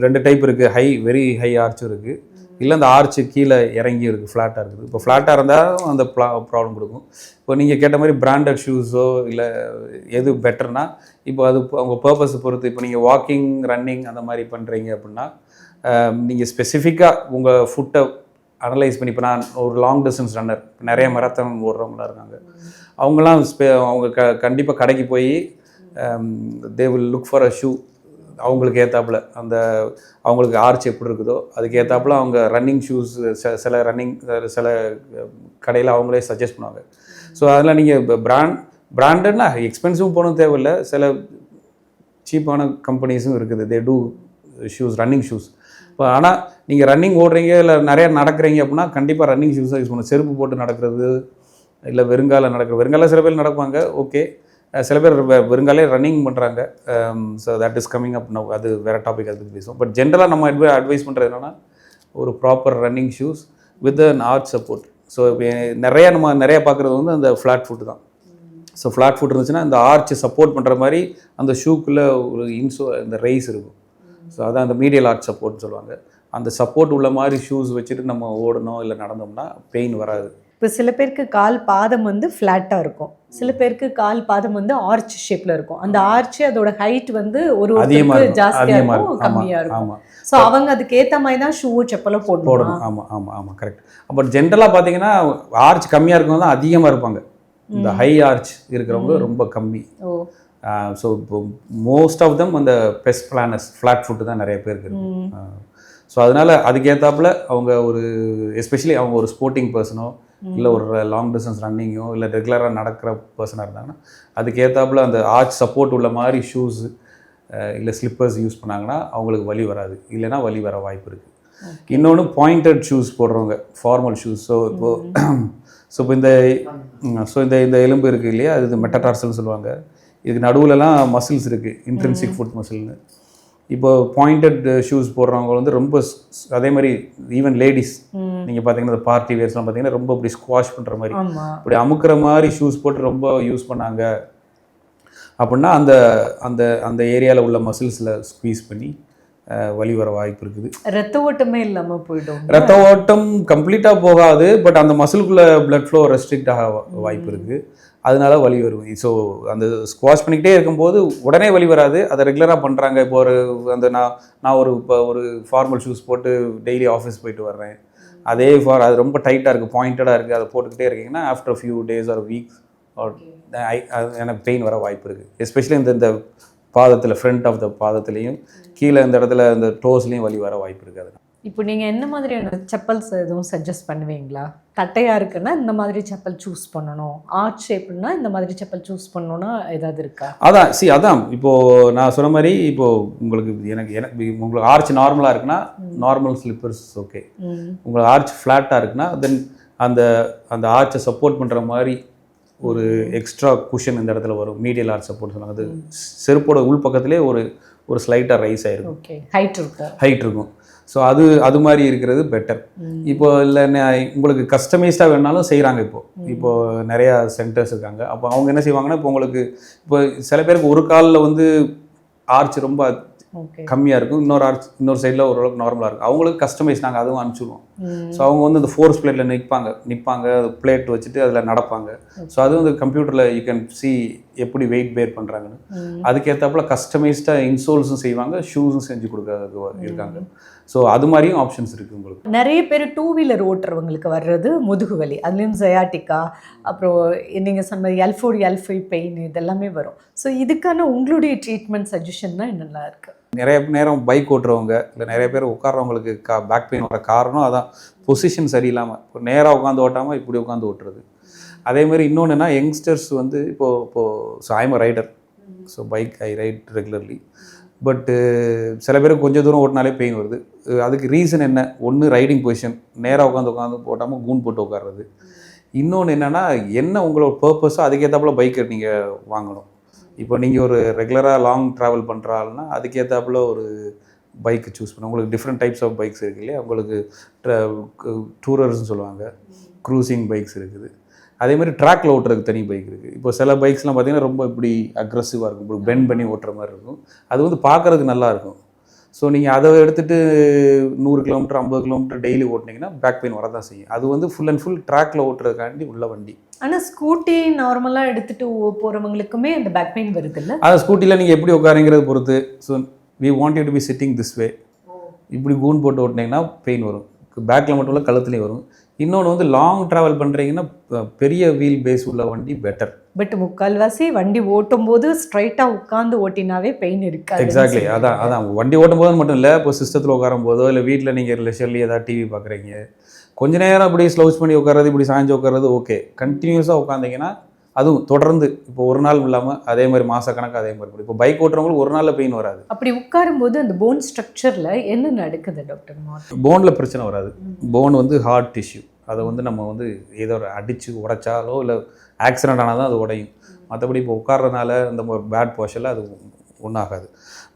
2 டைப் இருக்குது, வெரி ஹை ஆர்ச்சும் இருக்குது, இல்லை அந்த ஆர்ச்சு கீழே இறங்கி இருக்குது, ஃப்ளாட்டாக இருக்குது. இப்போ ஃப்ளாட்டாக இருந்தால் அந்த ப்ராப்ளம் கொடுக்கும். இப்போ நீங்கள் கேட்ட மாதிரி பிராண்டட் ஷூஸோ இல்லை எது பெட்டர்னா, இப்போ அது அவங்க பர்பஸ் பொறுத்து. இப்போ நீங்கள் வாக்கிங், ரன்னிங் அந்த மாதிரி பண்ணுறீங்க அப்படின்னா, நீங்கள் ஸ்பெசிஃபிக்காக உங்கள் ஃபுட்டை அனலைஸ் பண்ணி இப்போ நான் ஒரு லாங் டிஸ்டன்ஸ் ரன்னர் நிறைய மராத்தான் ஓடுறவங்களாம் இருக்காங்க. அவங்களாம் அவங்க கண்டிப்பாக கடைக்கு போய் they will look for a shoe அவங்களுக்கு ஏற்றாப்புல அந்த அவங்களுக்கு ஆர்ச் எப்படி இருக்குதோ அதுக்கு ஏற்றாப்புல அவங்க ரன்னிங் ஷூஸ் சில கடையில் அவங்களே சஜஸ்ட் பண்ணுவாங்க. ஸோ அதில் நீங்கள் பிராண்டட்னா எக்ஸ்பென்சிவ் போகணும் தேவையில்லை, சில சீப்பான கம்பெனிஸும் இருக்குது. They do shoes, running shoes. இப்போ ஆனால் நீங்கள் ரன்னிங் ஓடுறீங்க இல்லை நிறையா நடக்கிறீங்க அப்படின்னா கண்டிப்பாக ரன்னிங் ஷூஸ் தான் யூஸ் பண்ணணும். செருப்பு போட்டு நடக்கிறது இல்லை வெறுங்கால சில பேர் நடப்பாங்க, ஓகே. சில பேர் வெறுங்காலே ரன்னிங் பண்ணுறாங்க. So that is coming up now, அது வேறு டாபிக், அதை பற்றி பேசுவோம். பட் ஜென்ரலாக நம்ம அட்வைஸ் பண்ணுறது என்னென்னா ஒரு proper running shoes with an arch support. So நம்ம நிறையா பார்க்குறது வந்து அந்த ஃப்ளாட் ஃபுட் தான். ஸோ ஃப்ளாட் ஃபுட் இருந்துச்சுன்னா இந்த ஆர்ச் சப்போர்ட் பண்ணுற மாதிரி அந்த ஷூக்குள்ளே ஒரு இந்த ரைஸ் இருக்கும். ஸோ அதான் அந்த மீடியல் ஆர்ச் சப்போர்ட்னு சொல்லுவாங்க. அந்த சப்போர்ட் உள்ள மாதிரி ஷூஸ் வச்சுட்டு நம்ம ஓடணும் இல்லை நடந்தோம்னா பெயின் வராது. இப்போ சில பேருக்கு கால் பாதம் வந்து ஃப்ளாட்டாக இருக்கும், சில பேருக்கு கால் பாதம் வந்து ஆர்ச் ஷேப்பில் இருக்கும். அந்த ஆர்ச் அதோட ஹைட் வந்து ஒரு ஜாஸ்தியாக இருக்கும், கம்மியாக இருக்கும். ஸோ அவங்க அதுக்கு ஏற்ற மாதிரி தான் ஷூ செப்பலும் போடணும். ஆமாம் கரெக்ட். பட் ஜென்ரலாக பார்த்தீங்கன்னா ஆர்ச் கம்மியாக இருக்கவங்க தான் அதிகமாக இருப்பாங்க. இந்த ஹை ஆர்ச் இருக்கிறவங்க ரொம்ப கம்மி. ஸோ இப்போ மோஸ்ட் ஆஃப் தம் அந்த பெஸ்ட் பிளானர்ஸ் ஃப்ளாட் ஃபுட்டு தான் நிறைய பேருக்கு இருக்கு. ஸோ அதனால் அதுக்கேற்றாப்புல அவங்க ஒரு எஸ்பெஷலி அவங்க ஒரு ஸ்போர்ட்டிங் பர்சனோ இல்லை ஒரு லாங் டிஸ்டன்ஸ் ரன்னிங்கோ இல்லை ரெகுலராக நடக்கிற பர்சனாக இருந்தாங்கன்னா அதுக்கேற்றாப்புல அந்த ஆர்ச் சப்போர்ட் உள்ள மாதிரி ஷூஸ் இல்லை ஸ்லிப்பர்ஸ் யூஸ் பண்ணாங்கன்னா அவங்களுக்கு வலி வராது, இல்லைன்னா வலி வர வாய்ப்பு இருக்குது. இன்னொன்று பாயிண்டட் ஷூஸ் போடுறவங்க, ஃபார்மல் ஷூஸ். ஸோ இப்போ இந்த எலும்பு இருக்குது இல்லையா, அது மெட்டடார்சல்னு சொல்லுவாங்க. இதுக்கு நடுவுலலாம் மசில்ஸ் இருக்குது, இன்ட்ரின்சிக் ஃபுட் மசில்னு. இப்போ பாயிண்டட் ஷூஸ் போடுறவங்க வந்து ரொம்ப அதே மாதிரி ஈவன் லேடிஸ் நீங்கள் பார்த்தீங்கன்னா இந்த பார்ட்டி வேர்ஸ்லாம் பார்த்தீங்கன்னா ரொம்ப இப்படி ஸ்குவாஷ் பண்ணுற மாதிரி இப்படி அமுக்கிற மாதிரி ஷூஸ் போட்டு ரொம்ப யூஸ் பண்ணாங்க அப்படின்னா அந்த அந்த அந்த ஏரியாவில் உள்ள மசில்ஸில் ஸ்குவீஸ் பண்ணி வலி வர வாய்ப்பு இருக்குது. ரத்த ஓட்டமே இல்லாமல் போயிடும். ரத்த ஓட்டம் கம்ப்ளீட்டாக போகாது, பட் அந்த மசிலுக்குள்ளே பிளட் ஃப்ளோ ரெஸ்ட்ரிக்ட் ஆக வாய்ப்பு இருக்குது, அதனால வலி வரும். ஸோ அந்த ஸ்குவாஷ் பண்ணிக்கிட்டே இருக்கும்போது உடனே வலி வராது, அதை ரெகுலராக பண்ணுறாங்க. இப்போ அந்த நான் ஒரு ஃபார்மல் ஷூஸ் போட்டு டெய்லி ஆஃபீஸ் போயிட்டு வர்றேன், அது ரொம்ப டைட்டாக இருக்குது, பாயிண்டடாக இருக்குது, அதை போட்டுக்கிட்டே இருக்கீங்கன்னா after few days or weeks எனக்கு பெயின் வர வாய்ப்பு இருக்குது. எஸ்பெஷலி இந்த பாதத்தில் ஃப்ரண்ட் ஆஃப் த பாதத்துலேயும் கீழே இந்த இடத்துல இந்த டோஸ்லேயும் வலி வர வாய்ப்பு இருக்குது. இப்போ நீங்கள் என்ன மாதிரியான செப்பல்ஸ் எதுவும் சஜஸ்ட் பண்ணுவீங்களா? தட்டையாக இருக்குன்னா இந்த மாதிரி செப்பல் சூஸ் பண்ணணும், ஆர்ச் ஷேப்னா இந்த மாதிரி செப்பல் சூஸ் பண்ணணும்னா ஏதாவது இருக்கா? அதான் இப்போது நான் சொன்ன மாதிரி இப்போது உங்களுக்கு ஆர்ச் நார்மலாக இருக்குன்னா நார்மல் ஸ்லிப்பர்ஸ் ஓகே. உங்களுக்கு ஆர்ச் ஃப்ளாட்டாக இருக்குன்னா தென் அந்த ஆர்ச்சை சப்போர்ட் பண்ணுற மாதிரி ஒரு எக்ஸ்ட்ரா குஷன் இந்த இடத்துல வரும், மீடியல் ஆர்ச் சப்போர்ட் சொல்லுவாங்க. அது செருப்போட உள் பக்கத்துலேயே ஒரு ஸ்லைட்டாக ரைஸ் ஆகிருக்கும், ஹைட் இருக்கும். ஸோ அது மாதிரி இருக்கிறது பெட்டர். இப்போ இல்லை உங்களுக்கு கஸ்டமைஸ்டாக வேணாலும் செய்கிறாங்க. இப்போது நிறையா சென்டர்ஸ் இருக்காங்க. அப்போ அவங்க என்ன செய்வாங்கன்னா இப்போ சில பேருக்கு ஒரு காலில் வந்து ஆர்ச் ரொம்ப கம்மியாக இருக்கும், இன்னொரு சைடில் ஓரளவுக்கு நார்மலாக இருக்கும். அவங்களுக்கு கஸ்டமைஸ் நாங்கள் அதுவும் அனுப்பிச்சிடுவோம். ஸோ அவங்க வந்து அந்த ஃபோர்ஸ் பிளேட்டில் நிற்பாங்க, பிளேட் வச்சுட்டு அதில் நடப்பாங்க. ஸோ அது வந்து கம்ப்யூட்டரில் யூ கேன் சி எப்படி வெயிட் பேர் பண்ணுறாங்கன்னு. அதுக்கேற்றாப்புல கஸ்டமைஸ்டாக இன்சோல்ஸும் செய்வாங்க, ஷூஸும் செஞ்சு கொடுக்க இருக்காங்க. ஸோ அது மாதிரியும் ஆப்ஷன்ஸ் இருக்குது உங்களுக்கு. நிறைய பேர் டூ வீலர் ஓட்டுறவங்களுக்கு வர்றது முதுகு வலி, அதுலேயும் சயாட்டிக்கா, அப்புறம் நீங்கள் சொன்ன L4 L5 பெயின் இதெல்லாமே வரும். ஸோ இதுக்கான உங்களுடைய ட்ரீட்மெண்ட் சஜஷன் தான் என்னெல்லாம் இருக்குது? நிறைய நேரம் பைக் ஓட்டுறவங்க இல்லை நிறைய பேர் உட்கார்றவங்களுக்கு பேக் பெயின் வர காரணம் அதான், பொசிஷன் சரியில்லாமல். இப்போ நேராக உட்காந்து ஓட்டாமல் இப்படி உட்காந்து ஓட்டுறது. அதேமாதிரி இன்னொன்றுனா யங்ஸ்டர்ஸ் வந்து இப்போது so I'm a rider, so bike I ride regularly. But சில பேருக்கு கொஞ்சம் தூரம் ஓட்டினாலே பெயின் வருது. அதுக்கு ரீசன் என்ன? ஒன்று ரைடிங் பொசிஷன், நேராக உட்காந்து போட்டாமல் கூன் போட்டு உட்கார்றது. இன்னொன்று என்னென்னா உங்களோட பர்பஸோ அதுக்கேற்றாப்புல பைக்கை நீங்கள் வாங்கணும். இப்போ நீங்கள் ஒரு ரெகுலராக லாங் ட்ராவல் பண்ணுறாள்னா அதுக்கேற்றாப்புல ஒரு பைக்கு சூஸ் பண்ணணும். உங்களுக்கு டிஃப்ரெண்ட் டைப்ஸ் ஆஃப் பைக்ஸ் இருக்குது இல்லையா, உங்களுக்கு டூரர்ஸ்னு சொல்லுவாங்க, க்ரூசிங் பைக்ஸ் இருக்குது. அதேமாதிரி ட்ராக்கில் ஓட்டுறதுக்கு தனி பைக் இருக்குது. இப்போ சில பைக்ஸ்லாம் பார்த்திங்கன்னா ரொம்ப இப்படி அக்ரெசிவாக இருக்கும், இப்படி பெண்ட் பண்ணி ஓட்டுற மாதிரி இருக்கும். அது வந்து பார்க்குறதுக்கு நல்லாயிருக்கும். ஸோ நீங்கள் அதை எடுத்துகிட்டு 100 கிலோமீட்டர் 50 கிலோமீட்டர் டெய்லி ஓட்டினீங்கன்னா பேக் பெயின் வரதான் செய்யும். அது வந்து ஃபுல் அண்ட் ஃபுல் ட்ராக்கில் ஓட்டுறதுக்காண்டி உள்ள வண்டி. ஆனால் ஸ்கூட்டி நார்மலாக எடுத்துகிட்டு போகிறவங்களுக்குமே அந்த பேக் பெயின் வருது இல்லை? அது ஸ்கூட்டியில் நீங்கள் எப்படி உட்காருங்கிறது பொறுத்து. So we want you to be sitting this way. இப்படி கூன் போட்டு ஓட்டினீங்கன்னா பெயின் வரும். பேக்கில் மட்டும் இல்லை கழுத்துலேயும் வரும். இன்னொன்று வந்து லாங் ட்ராவல் பண்ணுறீங்கன்னா பெரிய வீல் பேஸ் உள்ள வண்டி பெட்டர். பட் முக்கால்வாசி வண்டி ஓட்டும் போது ஸ்ட்ரைட்டாக உட்காந்து ஓட்டினாவே பெயின் இருக்காது. எக்ஸாக்ட்லி, அதான் வண்டி ஓட்டும் போது மட்டும் இல்லை, இப்போ சிஸ்டத்தில் உட்காரும் போதோ இல்லை வீட்டில் நீங்கள் லெஷர்லி ஏதாவது டிவி பார்க்குறீங்க, கொஞ்ச நேரம் அப்படி ஸ்லவுச் பண்ணி உட்காறது, இப்படி சாஞ்சு உட்காறது ஓகே. கண்டினியூஸாக உட்காந்திங்கன்னா அதுவும் தொடர்ந்து இப்போ ஒரு நாள் இல்லாமல் அதே மாதிரி மாதக்கணக்கு அதே மாதிரி. இப்போ பைக் ஓட்டுறவங்களுக்கு ஒரு நாளில் பெயின் வராது. அப்படி உட்காரும்போது அந்த போன் ஸ்ட்ரக்சரில் என்ன நடக்குது டாக்டர்? போனில் பிரச்சனை வராது. போன் வந்து ஹார்ட் டிஷ்யூ, அதை வந்து நம்ம வந்து ஏதோ அடித்து உடைச்சாலோ இல்லை ஆக்சிடென்ட் ஆனால் தான் அது உடையும். மற்றபடி இப்போ உட்கார்றதுனால இந்த மாதிரி பேட் போஷனில் அது ஒன்றும் ஆகாது.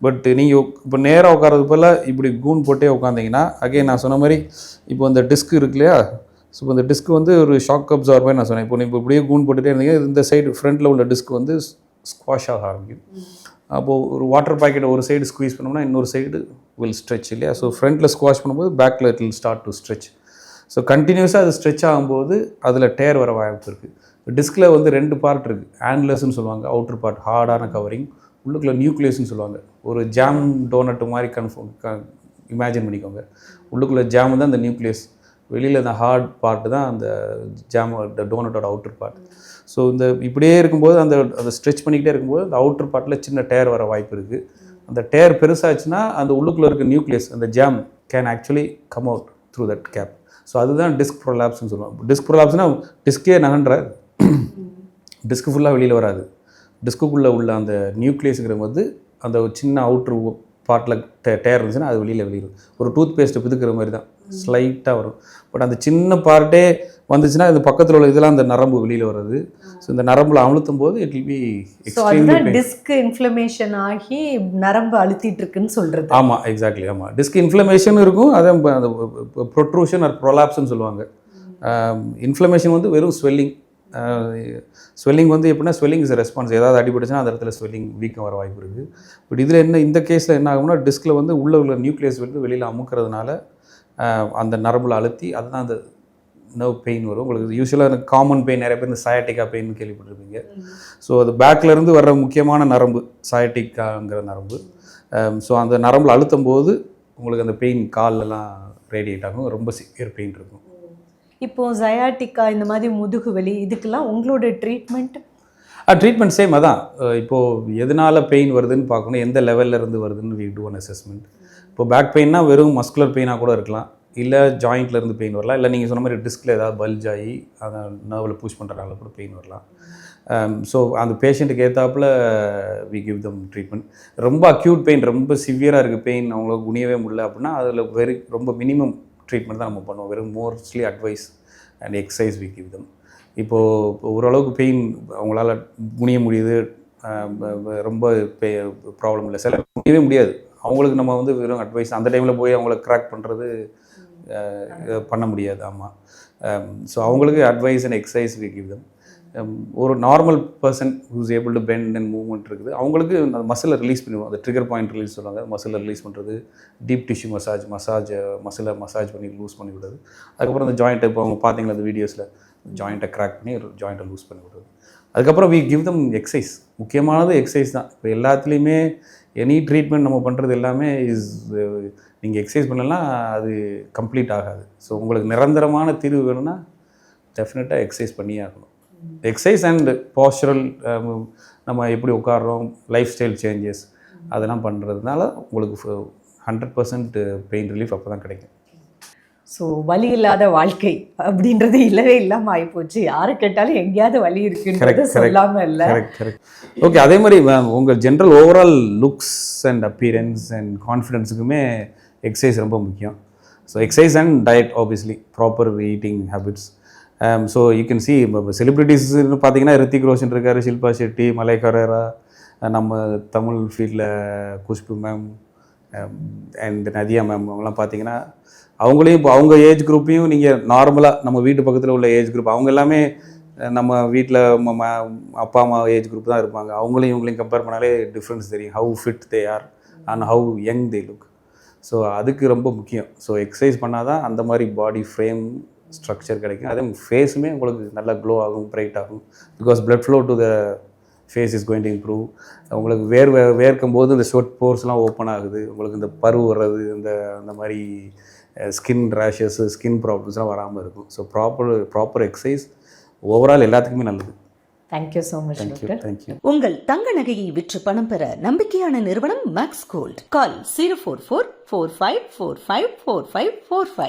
பட் நீங்கள் இப்போ நேராக உட்காரது போல் இப்படி கூன் போட்டே உட்காந்திங்கன்னா அகைன் நான் சொன்ன மாதிரி இப்போ இந்த டிஸ்க் இருக்கு இல்லையா, ஸோ இந்த டிஸ்க் வந்து ஒரு ஷாக் அப்சார்பர் நான் சொன்னேன். இப்போ நீங்கள் இப்படியே கூன் போட்டுகிட்டே இருந்தீங்க, இந்த சைடு ஃப்ரண்ட்டில் உள்ள டிஸ்க் வந்து ஸ்குவாஷ் ஆக ஆரம்பிக்கும். அப்போது ஒரு வாட்டர் பாக்கெட்டை ஒரு சைடு ஸ்குவீஸ் பண்ணோம்னா இன்னொரு சைடு வில் ஸ்ட்ரெச் இல்லையா. ஸோ ஃப்ரண்ட்டில் ஸ்குவாஷ் பண்ணும்போது பேக்கில் it will start to stretch. So கண்டினியூஸாக அது ஸ்ட்ரெச் ஆகும்போது அதில் டேர் வர வாய்ப்பு இருக்குது. டிஸ்கில் வந்து 2 பார்ட் இருக்குது. ஆன்லஸ்ன்னு சொல்லுவாங்க, அவுட்டர் பார்ட் ஹார்டான கவரிங், உள்ளுக்குள்ள நியூக்ளியஸ்ன்னு சொல்லுவாங்க. ஒரு ஜாம் டோனட்டு மாதிரி இமேஜின் பண்ணிக்கோங்க. உள்ளுக்குள்ள ஜாம் தான் அந்த நியூக்ளியஸ், வெளியில் அந்த ஹார்ட் பார்ட்டு தான் அந்த ஜாம் டோனட்டோட அவுட்டர் பார்ட். ஸோ இந்த இப்படியே இருக்கும்போது அந்த ஸ்ட்ரெச் பண்ணிக்கிட்டே இருக்கும்போது அந்த அவுட்டர் பார்ட்டில் சின்ன டேர் வர வாய்ப்பு இருக்குது. அந்த டேர் பெருசாச்சுன்னா அந்த உள்ளுக்குள்ளே இருக்க நியூக்ளியஸ் அந்த jam can actually come out through that gap. So அதுதான் டிஸ்க் ப்ரொலாப்ஸ்ன்னு சொல்லுவாங்க. டிஸ்க் ப்ரொலாப்ஸ்னால் டிஸ்கே நகன்ற டிஸ்க் ஃபுல்லாக வெளியில் வராது. டிஸ்க்குள்ளே உள்ள அந்த நியூக்ளியஸுங்கிற போது அந்த சின்ன அவுட்ரு பார்ட்டில் டேர் இருந்துச்சுன்னா அது வெளியில் ஒரு டூத் பேஸ்ட்டை பிதுக்கிற மாதிரி தான் ஸ்லைட்டாக வரும். பட் அந்த சின்ன பார்ட்டே வந்துச்சுன்னா இந்த பக்கத்தில் உள்ள இதெல்லாம் அந்த நரம்பு வெளியில் வருது. ஸோ இந்த நரம்பில் அழுத்தும் போது it will be extremely disk inflammation ஆகி நரம்பு அழுத்திட்டு இருக்குன்னு சொல்கிறது. ஆமாம், எக்ஸாக்ட்லி. ஆமாம், டிஸ்க் இன்ஃப்ளமேஷன் இருக்கும், அதே அந்த ப்ரொட்ரூஷன் ஆர் ப்ரொலாப்ஸ்ன்னு சொல்லுவாங்க. இன்ஃப்ளமேஷன் வந்து வெறும் ஸ்வெல்லிங் வந்து எப்படின்னா ஸ்வெல்லிங் இஸ் ரெஸ்பான்ஸ். ஏதாவது அடிபட்டுச்சுன்னா அந்த இடத்துல ஸ்வெல்லிங் வீக்கம் வர வாய்ப்பு இருக்குது. பட் இதில் என்ன, இந்த கேஸில் என்ன ஆகும்னா டிஸ்கில் வந்து உள்ள நியூக்ளியஸ் வந்து வெளியில் அமுக்கிறதுனால அந்த நரம்பில் அழுத்தி அதுதான் அந்த நர்வ் பெயின் வரும். உங்களுக்கு யூஸ்வலாக காமன் பெயின் நிறைய பேர் இந்த சயாட்டிக்கா பெயின் கேள்விப்பட்டிருப்பீங்க. ஸோ அது பேக்லேருந்து வர்ற முக்கியமான நரம்பு சயாட்டிக்காங்கிற நரம்பு. ஸோ அந்த நரம்பில் அழுத்தும் போது உங்களுக்கு அந்த பெயின் கால்லலாம் ரேடியேட் ஆகும், ரொம்ப சிவியர் பெயின் இருக்கும். இப்போது சயாட்டிக்கா இந்த மாதிரி முதுகு வலி இதுக்கெல்லாம் உங்களோட ட்ரீட்மெண்ட் சேம் அதான். இப்போது எதனால் பெயின் வருதுன்னு பார்க்கணும், எந்த லெவலில் இருந்து வருதுன்னு வி டூ அன் அசஸ்மெண்ட். இப்போ பேக் பெயின்னா வெறும் மஸ்குலர் பெயினாக கூட இருக்கலாம், இல்லை ஜாயிண்ட்டில் இருந்து பெயின் வரலாம், இல்லை நீங்கள் சொன்ன மாதிரி டிஸ்கில் ஏதாவது பல்ஜ் ஆகி அதை நர்வில் புஷ் பண்ணுறதுனால கூட பெயின் வரலாம். ஸோ அந்த பேஷண்ட்டுக்கு ஏற்றாப்புல வி கிவ் தம் ட்ரீட்மெண்ட். ரொம்ப அக்யூட் பெயின், ரொம்ப சிவியராக இருக்குது பெயின், அவங்களுக்கு குனியவே முடியல அப்படின்னா அதில் ரொம்ப மினிமம் ட்ரீட்மெண்ட் தான் நம்ம பண்ணுவோம். வெறும் mostly advice and exercise we give them. இப்போது ஓரளவுக்கு பெயின் அவங்களால குனிய முடியுது, ரொம்ப ப்ராப்ளம் இல்லை, சில குனியவே முடியாது, அவங்களுக்கு நம்ம வந்து வெறும் அட்வைஸ் அந்த டைமில் போய் அவங்கள க்ராக் பண்ணுறது பண்ண முடியாது. ஆமாம், ஸோ அவங்களுக்கு advice and exercise we give them. ஒரு normal person who's able to bend and movement இருக்குது, அவங்களுக்கு அந்த மசிலை ரிலீஸ் பண்ணுவோம், அந்த ட்ரிகர் பாயிண்ட் ரிலீஸ் சொல்லுவாங்க, மசிலை ரிலீஸ் பண்ணுறது, டீப் டிஷ்யூ மசிலை மசாஜ் பண்ணி லூஸ் பண்ணி விடுறது. அதுக்கப்புறம் அந்த ஜாயிண்ட்டை இப்போ அவங்க பார்த்தீங்களா அந்த வீடியோஸில் ஜாயிண்ட்டை க்ராக் பண்ணி ஜாயிண்ட்டை லூஸ் பண்ணி விடுறது. அதுக்கப்புறம் வி கிவ் தம் எக்ஸசைஸ். முக்கியமானது எக்ஸசைஸ் தான். இப்போ எல்லாத்துலேயுமே எனி ட்ரீட்மெண்ட் நம்ம பண்ணுறது எல்லாமே நீங்கள் எக்ஸசைஸ் பண்ணலாம் அது கம்ப்ளீட் ஆகாது. ஸோ உங்களுக்கு நிரந்தரமான தீர்வு வேணும்னா டெஃபினட்டாக எக்ஸசைஸ் பண்ணியே ஆகணும். எக்ஸசைஸ் அண்ட் போஸ்டரல், நம்ம எப்படி உட்காடுறோம், லைஃப் ஸ்டைல் சேஞ்சஸ் அதெல்லாம் பண்ணுறதுனால உங்களுக்கு 100% பெயின் ரிலீஃப் அப்போ தான் கிடைக்கும். ஸோ வலி இல்லாத வாழ்க்கை அப்படின்றது இல்லவே இல்லாமல் ஆகிப்போச்சு. யாரை கேட்டாலும் எங்கேயாவது வலி இருக்குன்றது சொல்லாமல் இல்லை. கரெக்ட். ஓகே, அதே மாதிரி உங்கள் general overall looks and appearance and கான்ஃபிடென்ஸுக்குமே எக்ஸசைஸ் ரொம்ப முக்கியம். So exercise and diet obviously, proper eating habits. So you can see செலிப்ரிட்டிஸ்ன்னு பார்த்தீங்கன்னா ரித்திக் ரோஷன் இருக்கார், ஷில்பா ஷெட்டி, மலைக் அரேரா, நம்ம தமிழ் ஃபீல்டில் Khushbu ma'am and Nadiya ma'am, அவங்களாம் பார்த்தீங்கன்னா அவங்களையும் இப்போ அவங்க ஏஜ் குரூப்பையும் நீங்கள் நார்மலாக நம்ம வீட்டு பக்கத்தில் உள்ள ஏஜ் குரூப் அவங்க எல்லாமே நம்ம வீட்டில் அப்பா அம்மா ஏஜ் குரூப் தான் இருப்பாங்க. அவங்களையும் இவங்களையும் கம்பேர் பண்ணாலே டிஃப்ரென்ஸ் தெரியும், how fit they are and how young they look. So அதுக்கு ரொம்ப முக்கியம். ஸோ எக்ஸசைஸ் பண்ணால் தான் அந்த மாதிரி பாடி ஃப்ரேம் ஸ்ட்ரக்சர் கிடைக்கும். அதே ஃபேஸுமே உங்களுக்கு நல்லா க்ளோ ஆகும், பிரைட் ஆகும். Because blood flow to the face is going to improve. உங்களுக்கு வேர்க்கும் போது இந்த ஸ்வெட் போர்ஸ்லாம் ஓப்பன் ஆகுது. உங்களுக்கு இந்த பரு வர்றது, அந்த மாதிரி ஸ்கின் ரேஷஸ், ஸ்கின் ப்ராப்ளம்ஸ்லாம் வராமல் இருக்கும். ஸோ ப்ராப்பர் எக்ஸசைஸ் ஓவரால் எல்லாத்துக்குமே நல்லது. Thank you so much thank you doctor. Thank you. உங்கள் தங்க நகையை விற்று பணம் பெற நம்பிக்கையான நிறுவனம் மேக்ஸ் கோல்ட். கால் 04445454545.